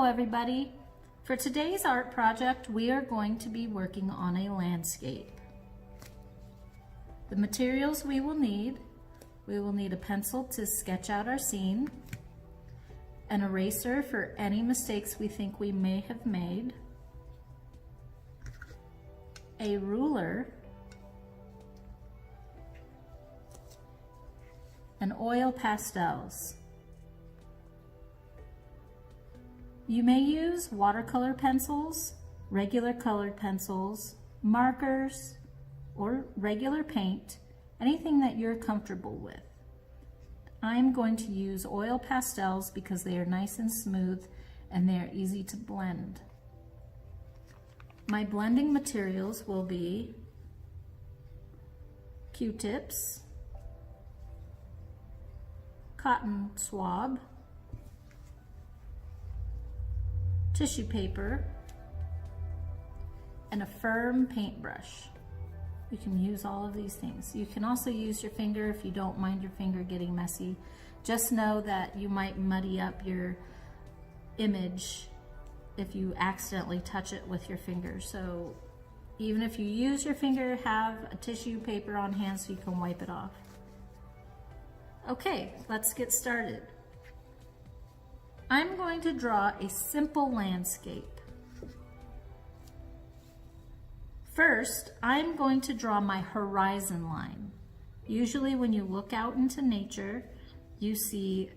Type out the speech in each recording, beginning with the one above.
everybody. For today's art project, we are going to be working on a landscape. The materials we will need a pencil to sketch out our scene, an eraser for any mistakes we think we may have made, a ruler, and oil pastels. You may use watercolor pencils, regular colored pencils, markers, or regular paint, anything that you're comfortable with. I'm going to use oil pastels because they are nice and smooth and they are easy to blend. My blending materials will be Q-tips, cotton swab, tissue paper, and a firm paintbrush. You can use all of these things. You can also use your finger if you don't mind your finger getting messy. Just know that you might muddy up your image if you accidentally touch it with your finger. So even if you use your finger, have a tissue paper on hand so you can wipe it off. Okay, let's get started. I'm going to draw a simple landscape. First, I'm going to draw my horizon line. Usually when you look out into nature, you see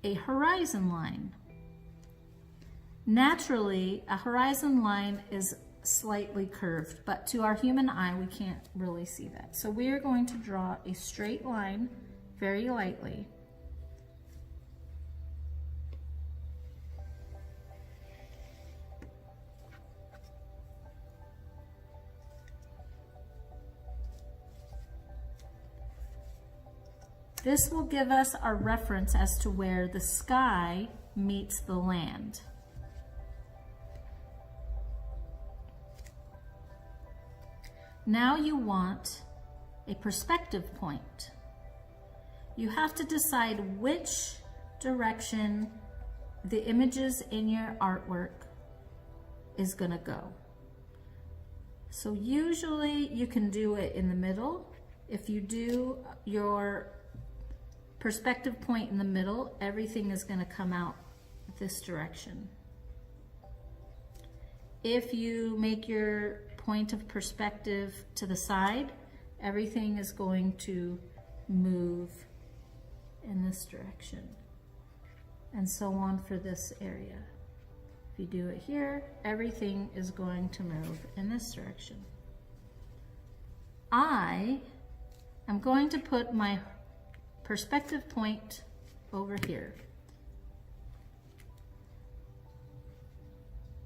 a horizon line. Naturally, a horizon line is slightly curved, but to our human eye, we can't really see that. So we are going to draw a straight line very lightly. This will give us our reference as to where the sky meets the land. Now you want a perspective point. You have to decide which direction the images in your artwork is going to go. So usually you can do it in the middle. If you do your perspective point in the middle, everything is going to come out this direction. If you make your point of perspective to the side, everything is going to move in this direction, and so on for this area. If you do it here, everything is going to move in this direction. I am going to put my perspective point over here.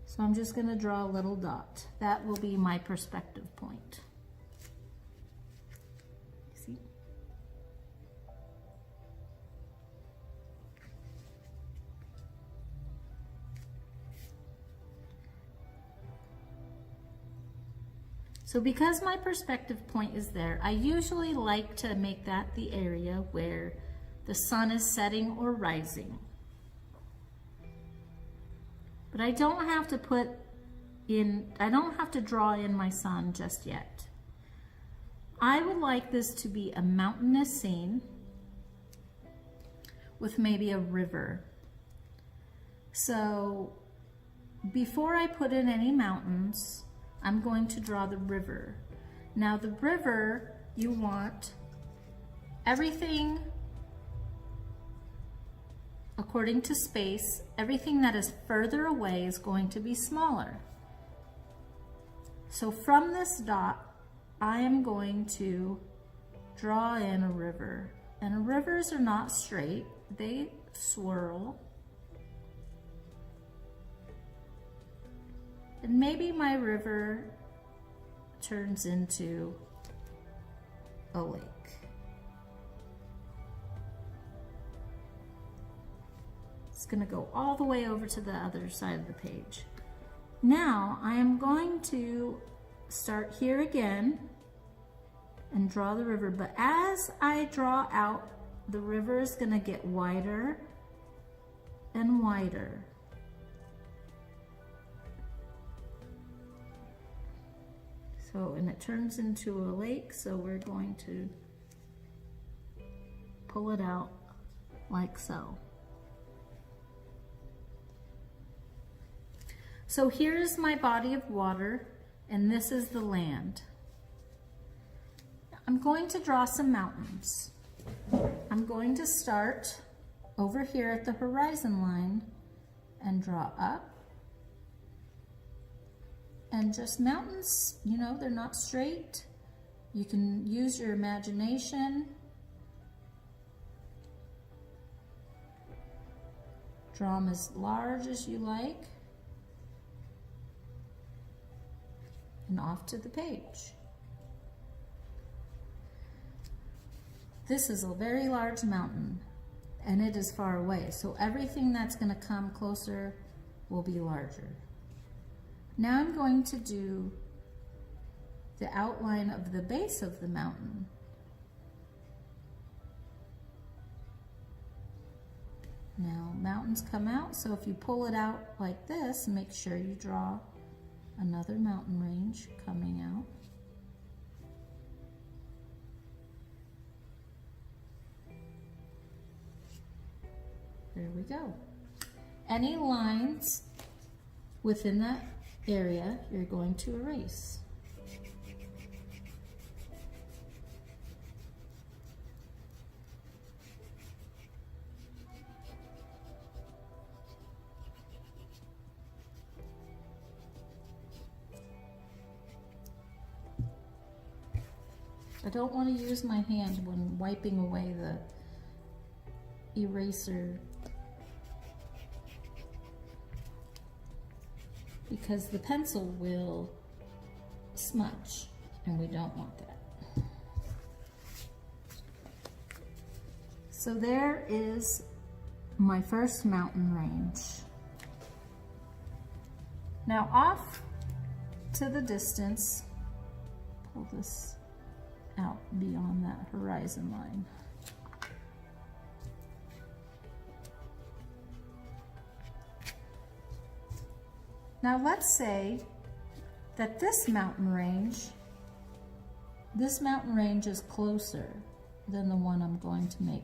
So I'm just going to draw a little dot. That will be my perspective point. See? So because my perspective point is there, I usually like to make that the area where the sun is setting or rising. But I don't have to draw in my sun just yet. I would like this to be a mountainous scene with maybe a river. So before I put in any mountains, I'm going to draw the river. Now the river, you want everything according to space. Everything that is further away is going to be smaller. So from this dot, I am going to draw in a river. And rivers are not straight, they swirl. And maybe my river turns into a lake. It's going to go all the way over to the other side of the page. Now I am going to start here again and draw the river, but as I draw out, the river is going to get wider and wider. So, and it turns into a lake, so we're going to pull it out like so. So here's my body of water, and this is the land. I'm going to draw some mountains. I'm going to start over here at the horizon line and draw up. And just mountains, you know, they're not straight. You can use your imagination. Draw them as large as you like. And off to the page. This is a very large mountain, and it is far away, so everything that's going to come closer will be larger. Now I'm going to do the outline of the base of the mountain. Now mountains come out, so if you pull it out like this, make sure you draw another mountain range coming out. There we go. Any lines within that area you're going to erase. I don't want to use my hand when wiping away the eraser because the pencil will smudge, and we don't want that. So there is my first mountain range. Now off to the distance, pull this out beyond that horizon line. Now let's say that this mountain range is closer than the one I'm going to make.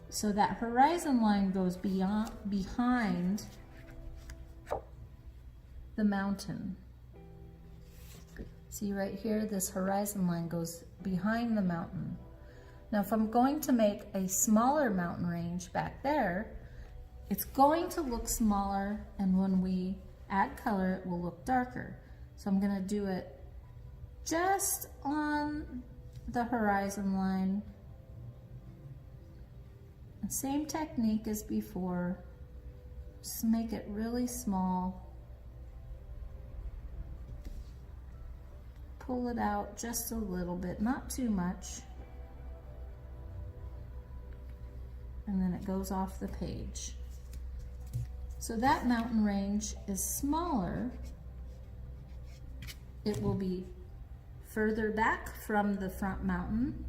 So that horizon line goes behind the mountain. See right here, this horizon line goes behind the mountain. Now if I'm going to make a smaller mountain range back there, it's going to look smaller, and when we add color, it will look darker. So I'm going to do it just on the horizon line. The same technique as before. Just make it really small. Pull it out just a little bit, not too much. And then it goes off the page. So that mountain range is smaller. It will be further back from the front mountain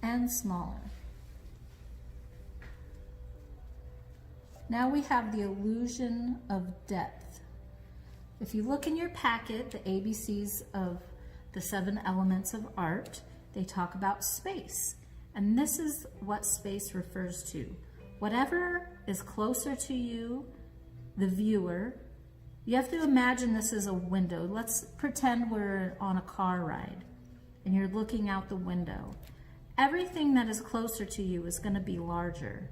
and smaller. Now we have the illusion of depth. If you look in your packet, the ABCs of the 7 elements of art, they talk about space. And this is what space refers to. Whatever is closer to you, the viewer, you have to imagine this is a window. Let's pretend we're on a car ride and you're looking out the window. Everything that is closer to you is going to be larger.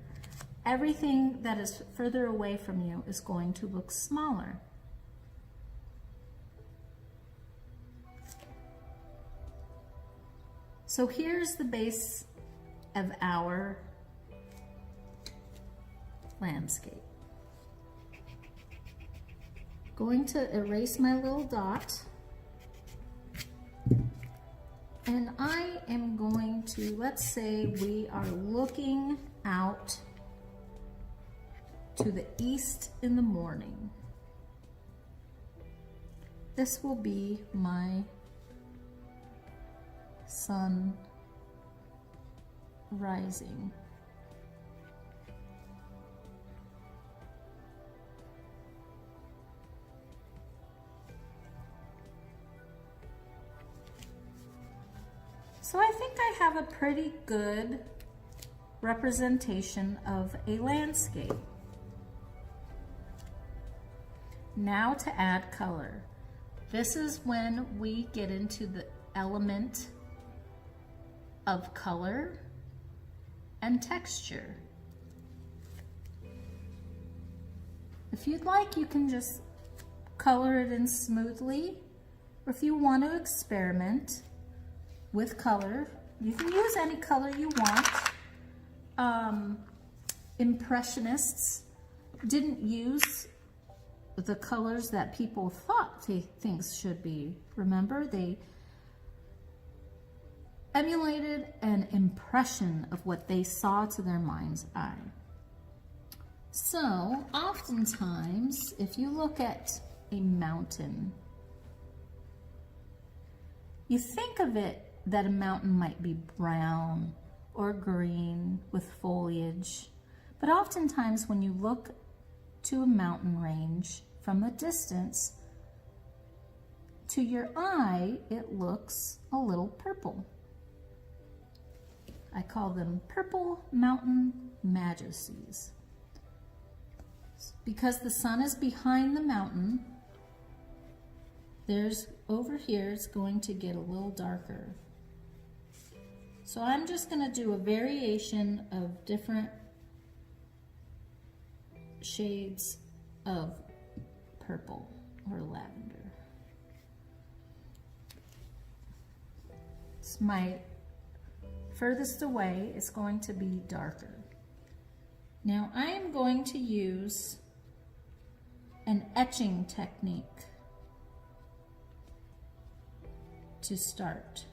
Everything that is further away from you is going to look smaller. So here's the base of our landscape. Going to erase my little dot, and I am going to, let's say we are looking out to the east in the morning. This will be my sun rising. So I think I have a pretty good representation of a landscape. Now to add color. This is when we get into the element of color and texture. If you'd like, you can just color it in smoothly, or if you want to experiment with color, you can use any color you want. Impressionists didn't use the colors that people thought things should be. Remember, they emulated an impression of what they saw to their mind's eye. So, oftentimes, if you look at a mountain, you think of it that a mountain might be brown or green with foliage, but oftentimes when you look to a mountain range from a distance, to your eye, it looks a little purple. I call them purple mountain majesties. Because the sun is behind the mountain, over here it's going to get a little darker. So I'm just going to do a variation of different shades of purple or lavender. It's my furthest away, it's going to be darker. Now I am going to use an etching technique to start.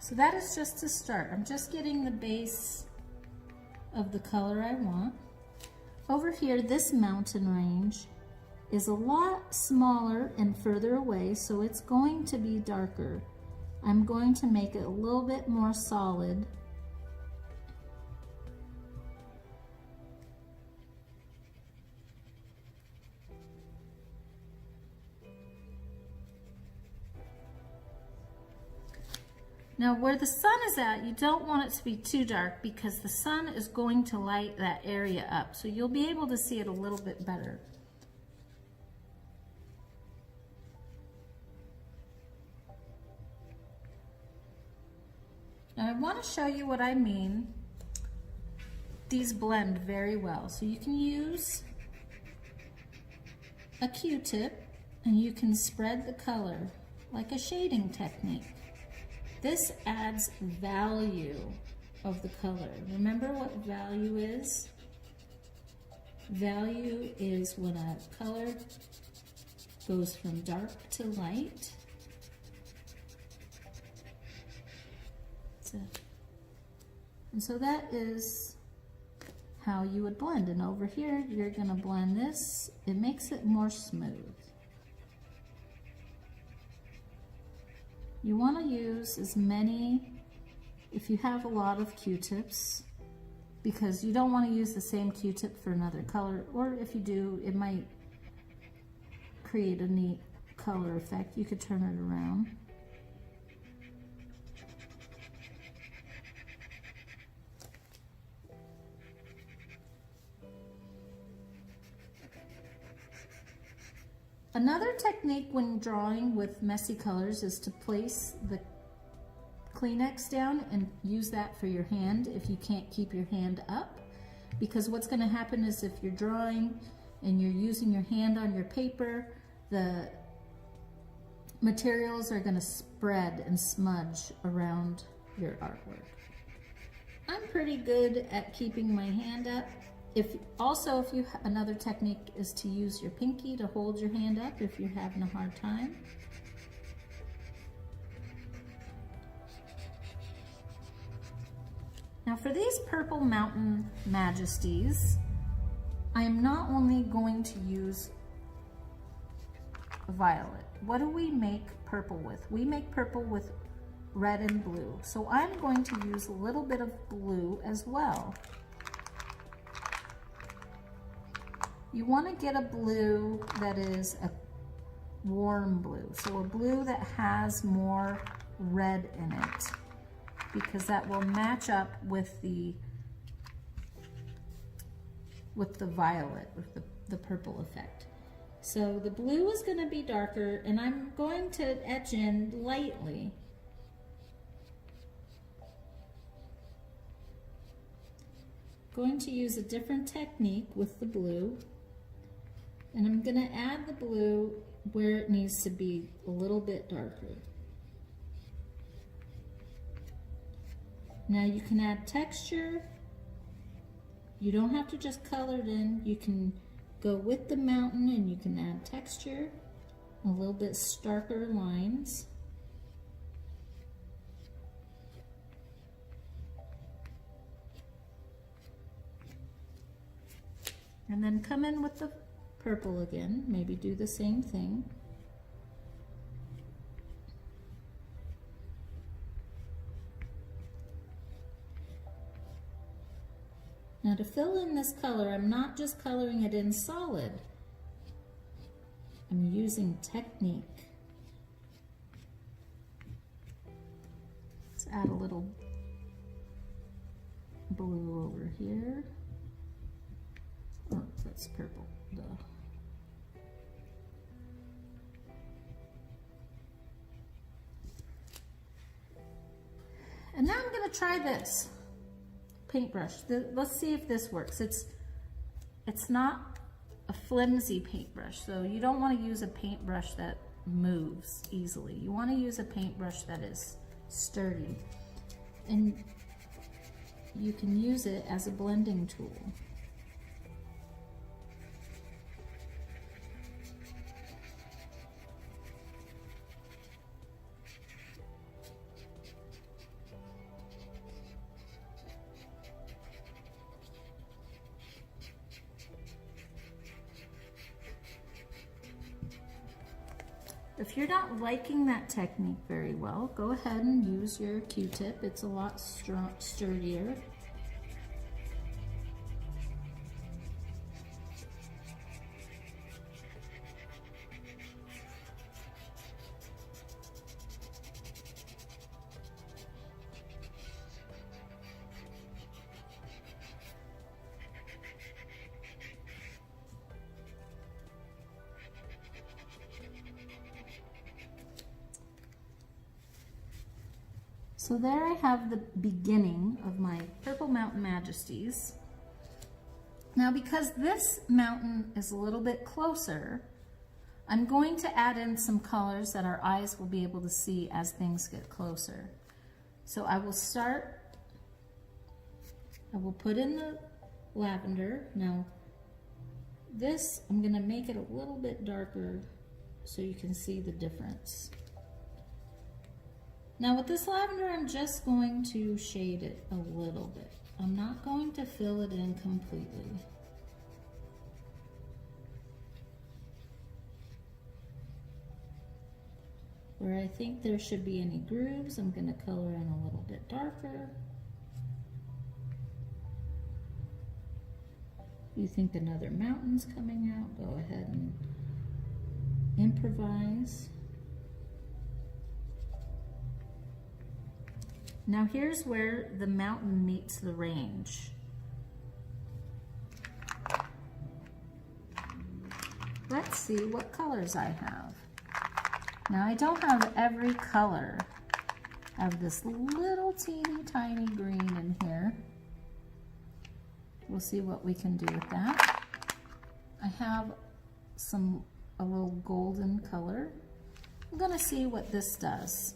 So that is just to start. I'm just getting the base of the color I want. Over here, this mountain range is a lot smaller and further away, so it's going to be darker. I'm going to make it a little bit more solid. Now where the sun is at, you don't want it to be too dark because the sun is going to light that area up. So you'll be able to see it a little bit better. Now I want to show you what I mean. These blend very well. So you can use a Q-tip and you can spread the color like a shading technique. This adds value of the color. Remember what value is? Value is when a color goes from dark to light. And so that is how you would blend. And over here, you're gonna blend this. It makes it more smooth. You want to use as many, if you have a lot of Q-tips, because you don't want to use the same Q-tip for another color, or if you do, it might create a neat color effect. You could turn it around. Another technique when drawing with messy colors is to place the Kleenex down and use that for your hand if you can't keep your hand up. Because what's going to happen is if you're drawing and you're using your hand on your paper, the materials are going to spread and smudge around your artwork. I'm pretty good at keeping my hand up, Another technique is to use your pinky to hold your hand up if you're having a hard time. Now for these purple mountain majesties, I am not only going to use violet. What do we make purple with? We make purple with red and blue. So I'm going to use a little bit of blue as well. You want to get a blue that is a warm blue. So a blue that has more red in it, because that will match up with the violet, with the purple effect. So the blue is going to be darker, and I'm going to etch in lightly. Going to use a different technique with the blue, and I'm going to add the blue where it needs to be a little bit darker. Now you can add texture. You don't have to just color it in. You can go with the mountain and you can add texture, a little bit starker lines. And then come in with the purple again, maybe do the same thing. Now to fill in this color, I'm not just coloring it in solid. I'm using technique. Let's add a little blue over here. Oh, that's purple. Duh. And now I'm going to try this paintbrush. Let's see if this works. It's not a flimsy paintbrush, so you don't want to use a paintbrush that moves easily. You want to use a paintbrush that is sturdy, and you can use it as a blending tool. If you're not liking that technique very well, go ahead and use your Q-tip. It's a lot sturdier. So there I have the beginning of my Purple Mountain Majesties. Now because this mountain is a little bit closer, I'm going to add in some colors that our eyes will be able to see as things get closer. So I will put in the lavender. Now this, I'm going to make it a little bit darker so you can see the difference. Now with this lavender, I'm just going to shade it a little bit. I'm not going to fill it in completely. Where I think there should be any grooves, I'm going to color in a little bit darker. If you think another mountain's coming out, go ahead and improvise. Now here's where the mountain meets the range. Let's see what colors I have. Now I don't have every color. I have this little teeny tiny green in here. We'll see what we can do with that. I have a little golden color. I'm gonna see what this does.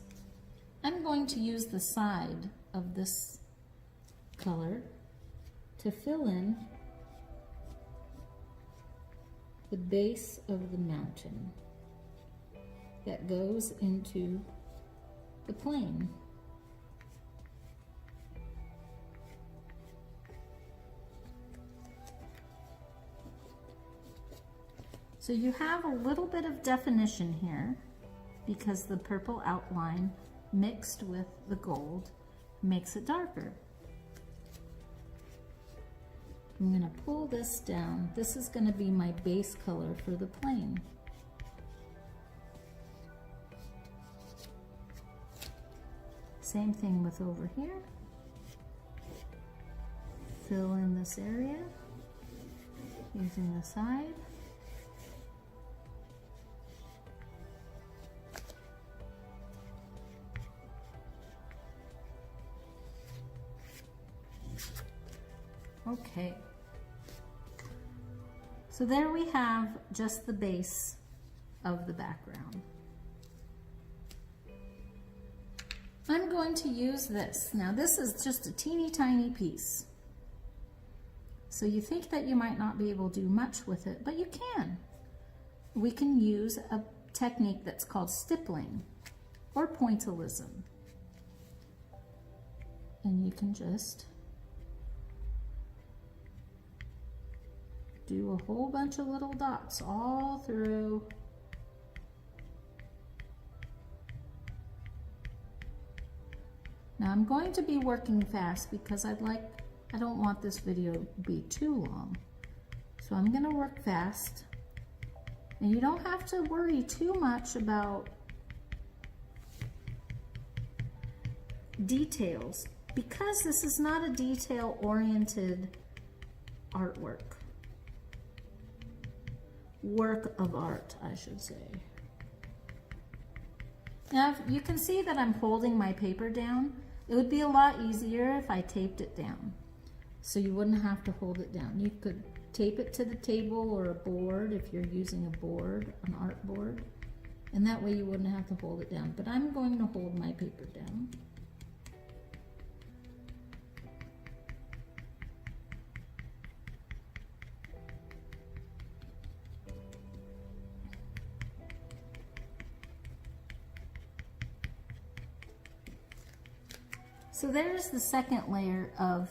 I'm going to use the side of this color to fill in the base of the mountain that goes into the plane. So you have a little bit of definition here because the purple outline mixed with the gold makes it darker. I'm going to pull this down. This is going to be my base color for the plane. Same thing with over here. Fill in this area using the side. Okay, so there we have just the base of the background. I'm going to use this. Now this is just a teeny tiny piece. So you think that you might not be able to do much with it, but you can. We can use a technique that's called stippling or pointillism. And you can just do a whole bunch of little dots all through. Now I'm going to be working fast because I don't want this video to be too long. So I'm going to work fast. And you don't have to worry too much about details because this is not a detail-oriented artwork. Work of art, I should say. Now, you can see that I'm holding my paper down. It would be a lot easier if I taped it down, so you wouldn't have to hold it down. You could tape it to the table or a board if you're using a board, an art board, and that way you wouldn't have to hold it down. But I'm going to hold my paper down. So there's the second layer of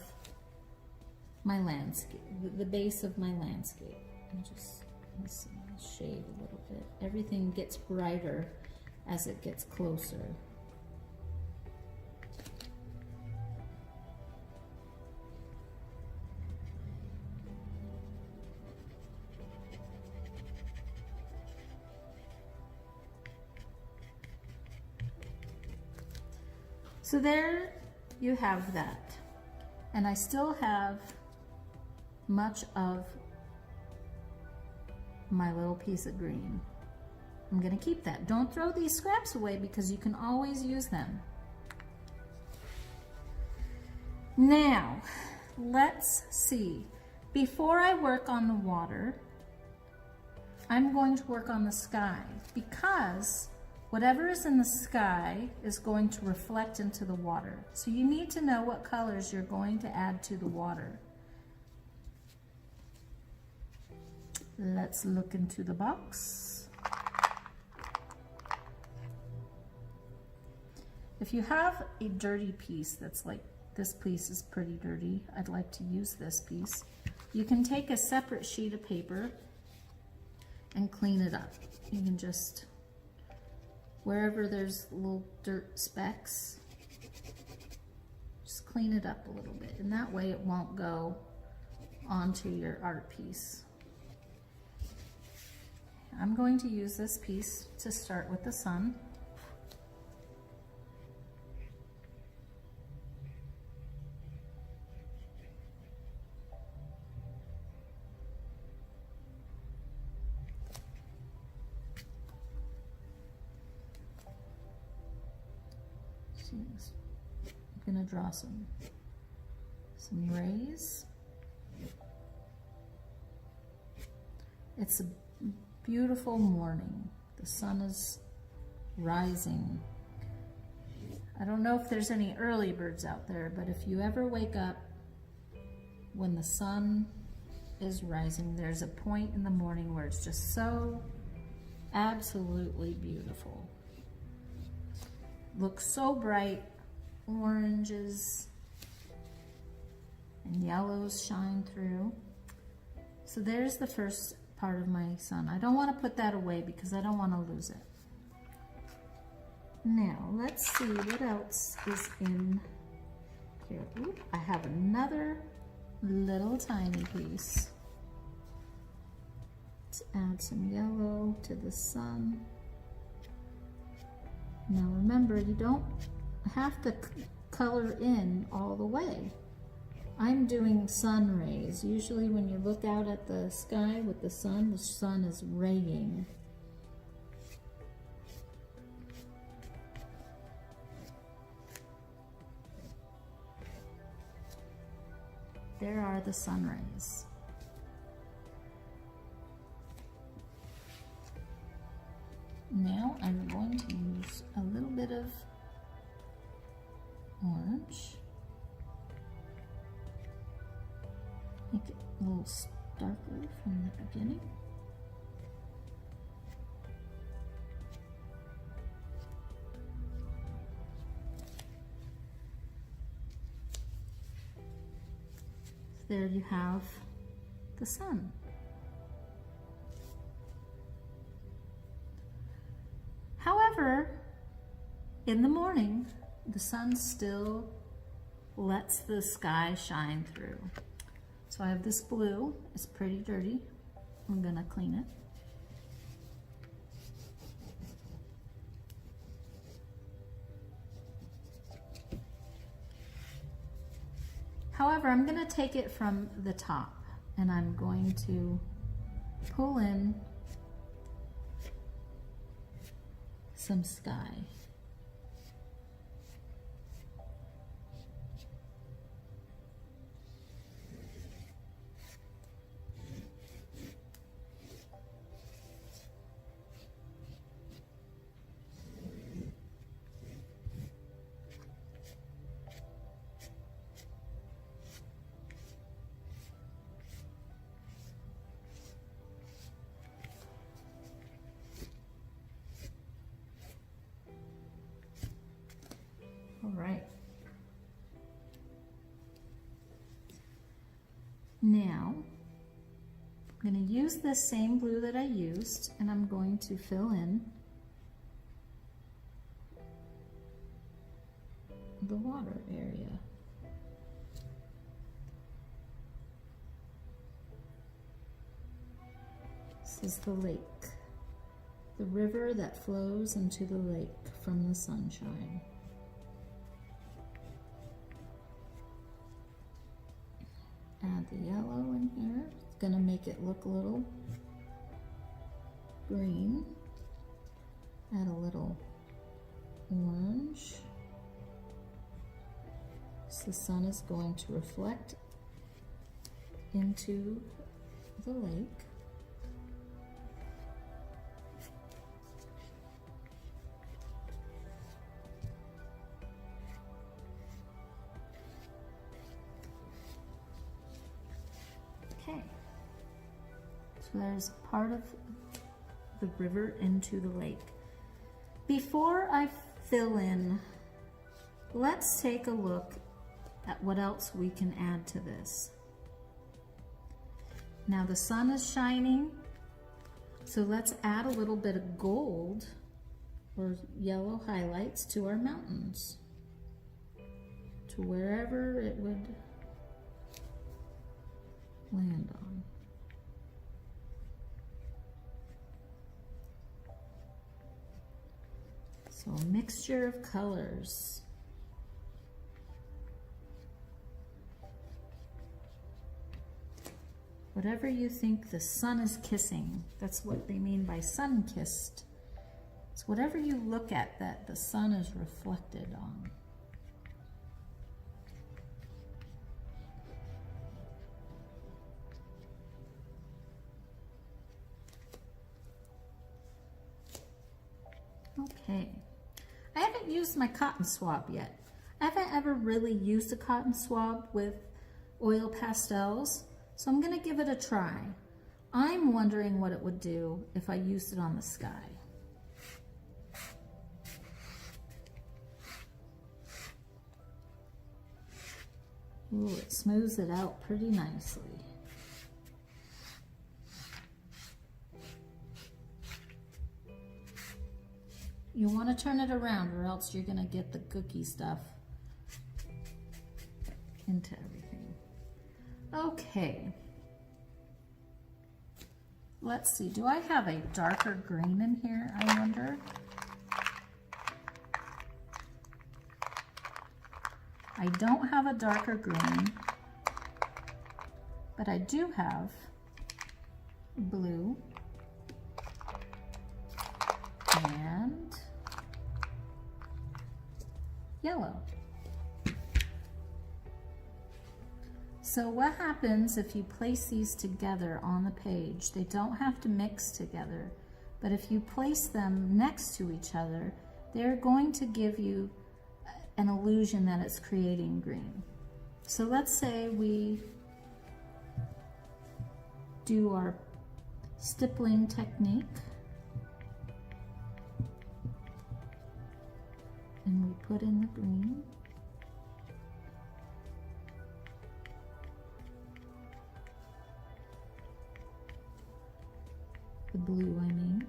my landscape, the base of my landscape. Let's see, I'll shade a little bit. Everything gets brighter as it gets closer. So there you have that. And I still have much of my little piece of green. I'm going to keep that. Don't throw these scraps away because you can always use them. Now, let's see. Before I work on the water, I'm going to work on the sky because whatever is in the sky is going to reflect into the water. So you need to know what colors you're going to add to the water. Let's look into the box. If you have a dirty piece that's like, this piece is pretty dirty, I'd like to use this piece, you can take a separate sheet of paper and clean it up. You can just, wherever there's little dirt specks, just clean it up a little bit, and that way it won't go onto your art piece. I'm going to use this piece to start with the sun. I'm going to draw some rays. It's a beautiful morning. The sun is rising. I don't know if there's any early birds out there, but if you ever wake up when the sun is rising. There's a point in the morning where it's just so absolutely beautiful. Looks so bright. Oranges and yellows shine through. So there's the first part of my sun. I don't want to put that away because I don't want to lose it. Now let's see what else is in here. Ooh, I have another little tiny piece. Let's add some yellow to the sun. Now remember, you don't have to color in all the way. I'm doing sun rays. Usually when you look out at the sky with the sun is raying. There are the sun rays. Now I'm going to use a little bit of orange. Make it a little darker from the beginning. There you have the sun. However, in the morning, the sun still lets the sky shine through. So I have this blue. It's pretty dirty. I'm gonna clean it. However, I'm going to take it from the top and I'm going to pull in some sky. All right. Now, I'm going to use this same blue that I used, and I'm going to fill in the water area. This is the lake, the river that flows into the lake from the sunshine. Add the yellow in here. It's going to make it look a little green. Add a little orange. So the sun is going to reflect into the lake. Okay, so there's part of the river into the lake. Before I fill in, let's take a look at what else we can add to this. Now the sun is shining, so let's add a little bit of gold or yellow highlights to our mountains, to wherever it would land on. So a mixture of colors. Whatever you think the sun is kissing, that's what they mean by sun-kissed. It's whatever you look at that the sun is reflected on. Okay, I haven't used my cotton swab yet. I haven't ever really used a cotton swab with oil pastels, So I'm going to give it a try. I'm wondering what it would do if I used it on the sky. Ooh, it smooths it out pretty nicely. You want to turn it around or else you're going to get the cookie stuff into everything. Okay. Let's see, do I have a darker green in here, I wonder? I don't have a darker green, but I do have blue and yellow. So what happens if you place these together on the page? They don't have to mix together, but if you place them next to each other, they're going to give you an illusion that it's creating green. So let's say we do our stippling technique and we put in the green. The blue, I mean.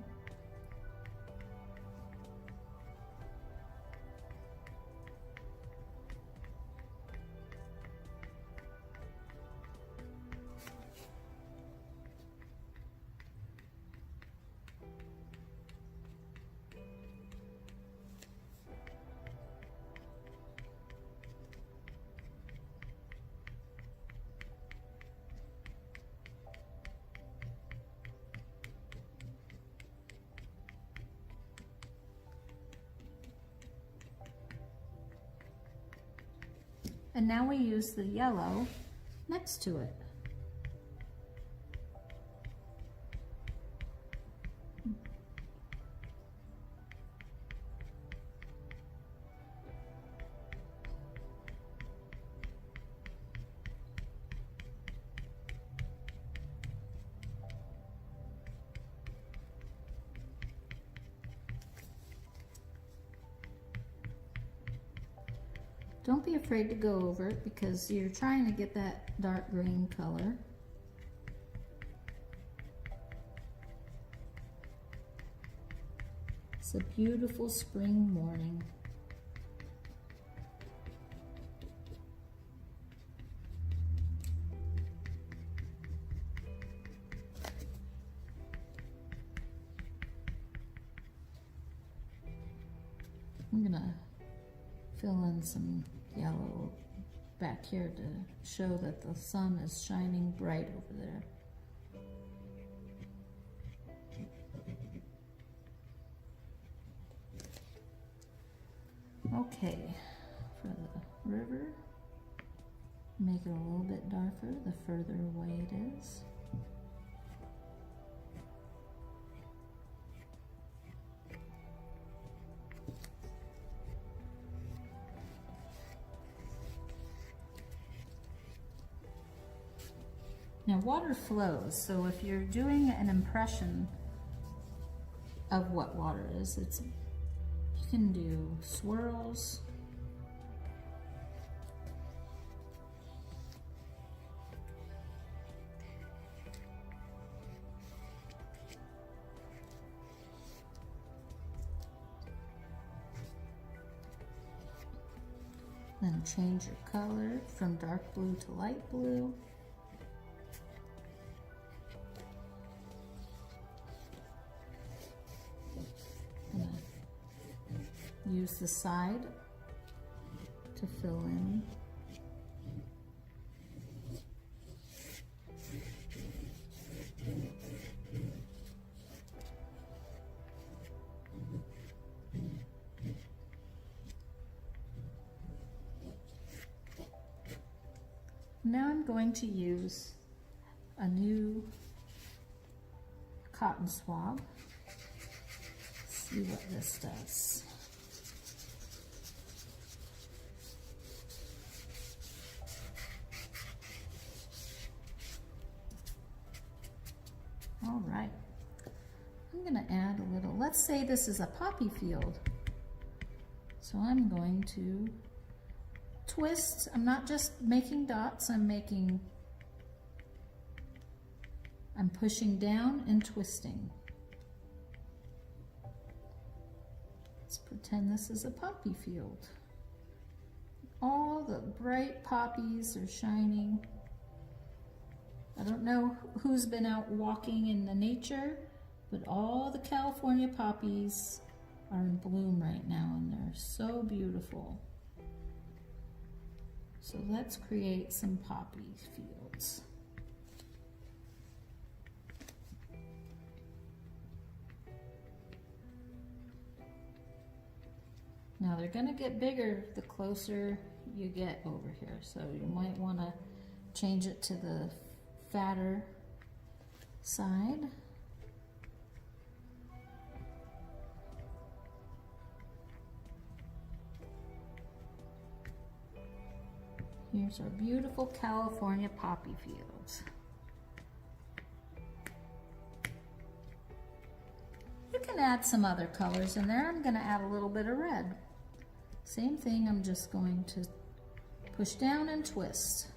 And now we use the yellow next to it. Don't be afraid to go over it because you're trying to get that dark green color. It's a beautiful spring morning. I'm gonna fill in some yellow back here to show that the sun is shining bright over there. Okay, for the river, make it a little bit darker the further away it is. Now water flows, so if you're doing an impression of what water is, you can do swirls. Then change your color from dark blue to light blue. Use the side to fill in. Now I'm going to use a new cotton swab. See what this does. All right. I'm gonna add a little, let's say this is a poppy field. So I'm going to twist. I'm not just making dots, I'm pushing down and twisting. Let's pretend this is a poppy field. All the bright poppies are shining. I don't know who's been out walking in the nature, but all the California poppies are in bloom right now and they're so beautiful. So let's create some poppy fields. Now they're gonna get bigger the closer you get over here. So you might wanna change it to the fatter side. Here's our beautiful California poppy fields. You can add some other colors in there. I'm gonna add a little bit of red. Same thing, I'm just going to push down and twist.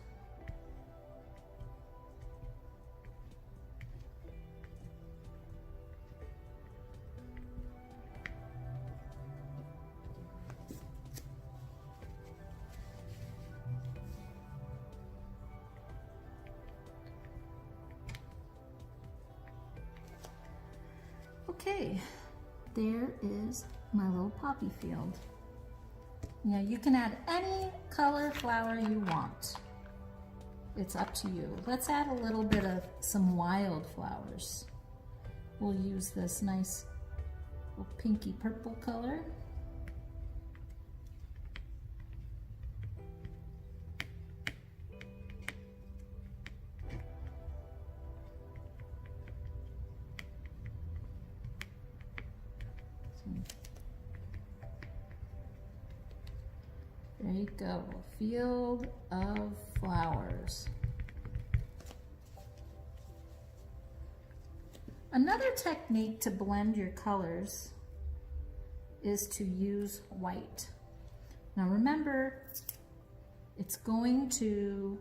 Okay, there is my little poppy field. Now you can add any color flower you want. It's up to you. Let's add a little bit of some wildflowers. We'll use this nice little pinky purple color. There you go, a field of flowers. Another technique to blend your colors is to use white. Now remember, it's going to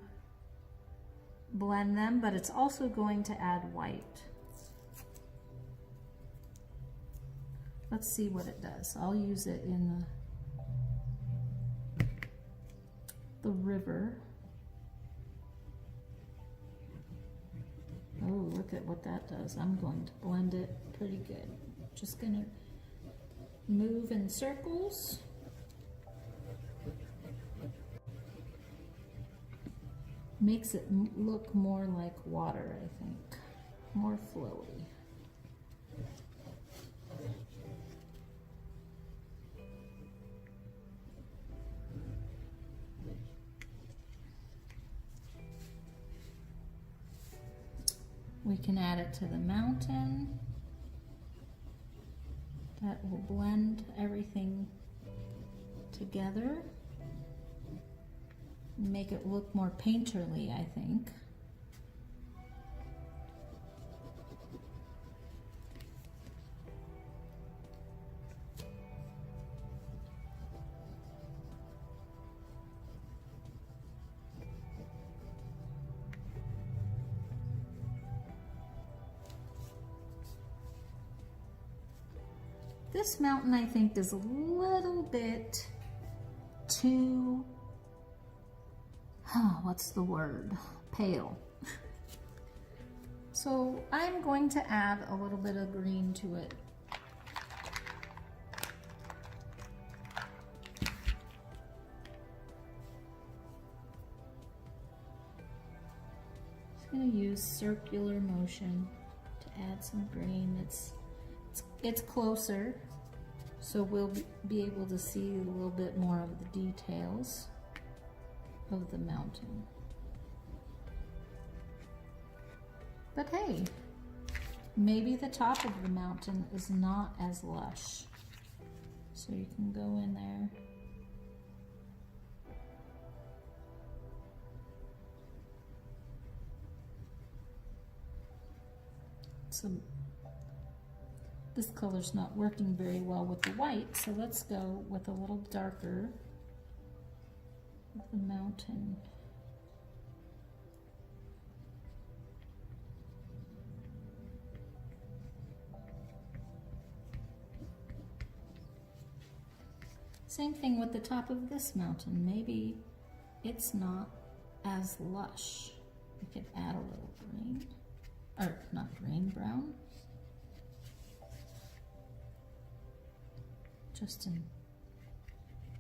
blend them, but it's also going to add white. Let's see what it does. I'll use it in the river. Oh, look at what that does. I'm going to blend it pretty good. Just gonna move in circles. Makes it look more like water, I think. More flowy. We can add it to the mountain. That will blend everything together. Make it look more painterly, I think. This mountain, I think, is a little bit too, what's the word? Pale. So I'm going to add a little bit of green to it. Just going to use circular motion to add some green. It's closer, so we'll be able to see a little bit more of the details of the mountain. But hey, maybe the top of the mountain is not as lush. So you can go in there. So this color's not working very well with the white, so let's go with a little darker with the mountain. Same thing with the top of this mountain. Maybe it's not as lush. We could add a little green, or not green, brown. Just in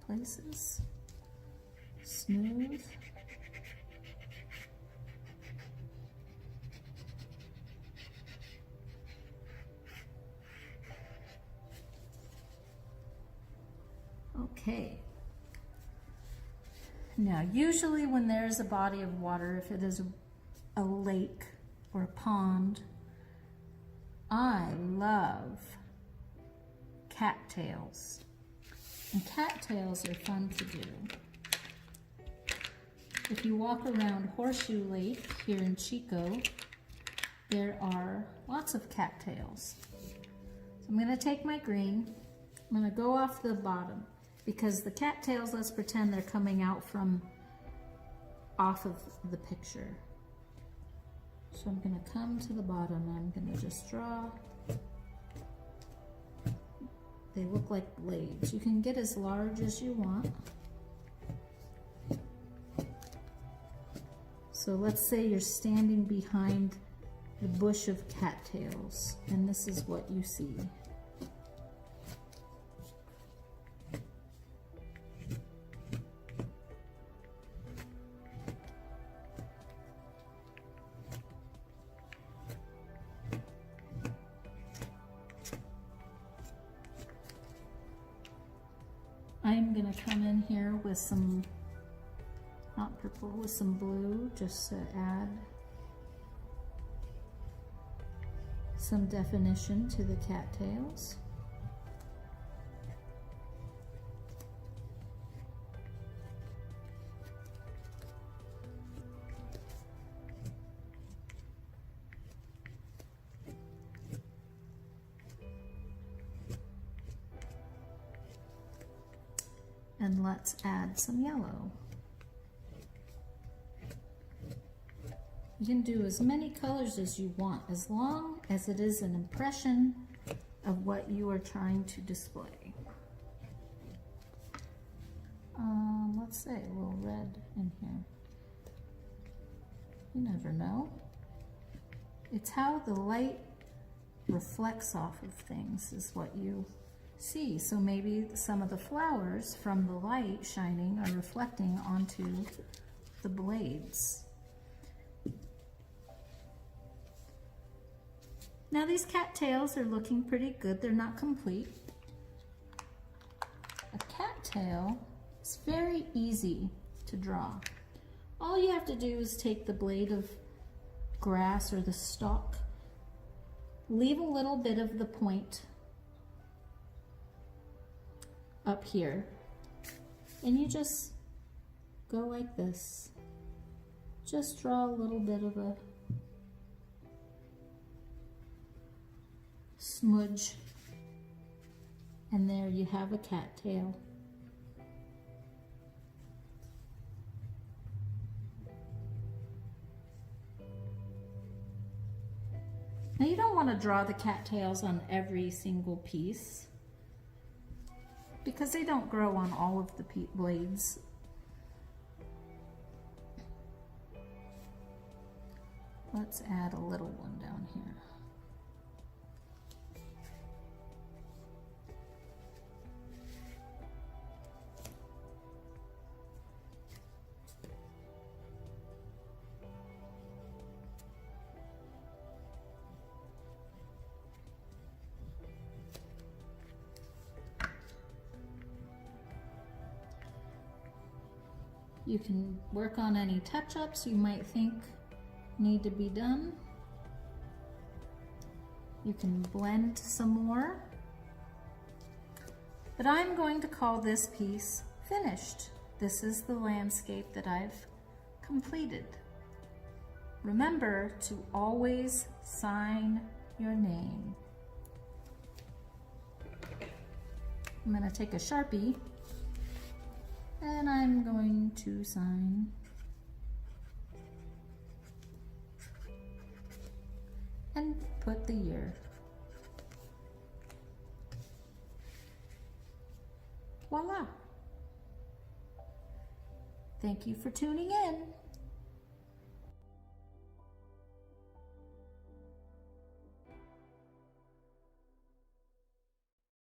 places. Smooth. Okay. Now, usually when there's a body of water, if it is a lake or a pond, I love cattails. And cattails are fun to do. If you walk around Horseshoe Lake here in Chico, there are lots of cattails. So I'm going to take my green. I'm going to go off the bottom because the cattails, let's pretend they're coming out from off of the picture. So I'm going to come to the bottom and I'm going to just draw. They look like blades. You can get as large as you want. So let's say you're standing behind the bush of cattails and this is what you see. I'm going to come in here with some, not purple, with some blue, just to add some definition to the cattails. And let's add some yellow. You can do as many colors as you want, as long as it is an impression of what you are trying to display. Let's say a little red in here. You never know. It's how the light reflects off of things is what you see. So maybe some of the flowers from the light shining are reflecting onto the blades. Now these cattails are looking pretty good. They're not complete. A cattail is very easy to draw. All you have to do is take the blade of grass or the stalk, leave a little bit of the point up here, and you just go like this. Just draw a little bit of a smudge, and there you have a cattail. Now you don't want to draw the cattails on every single piece because they don't grow on all of the blades. Let's add a little one down here. You can work on any touch-ups you might think need to be done. You can blend some more. But I'm going to call this piece finished. This is the landscape that I've completed. Remember to always sign your name. I'm going to take a Sharpie and I'm going to sign and put the year. Voila! Thank you for tuning in.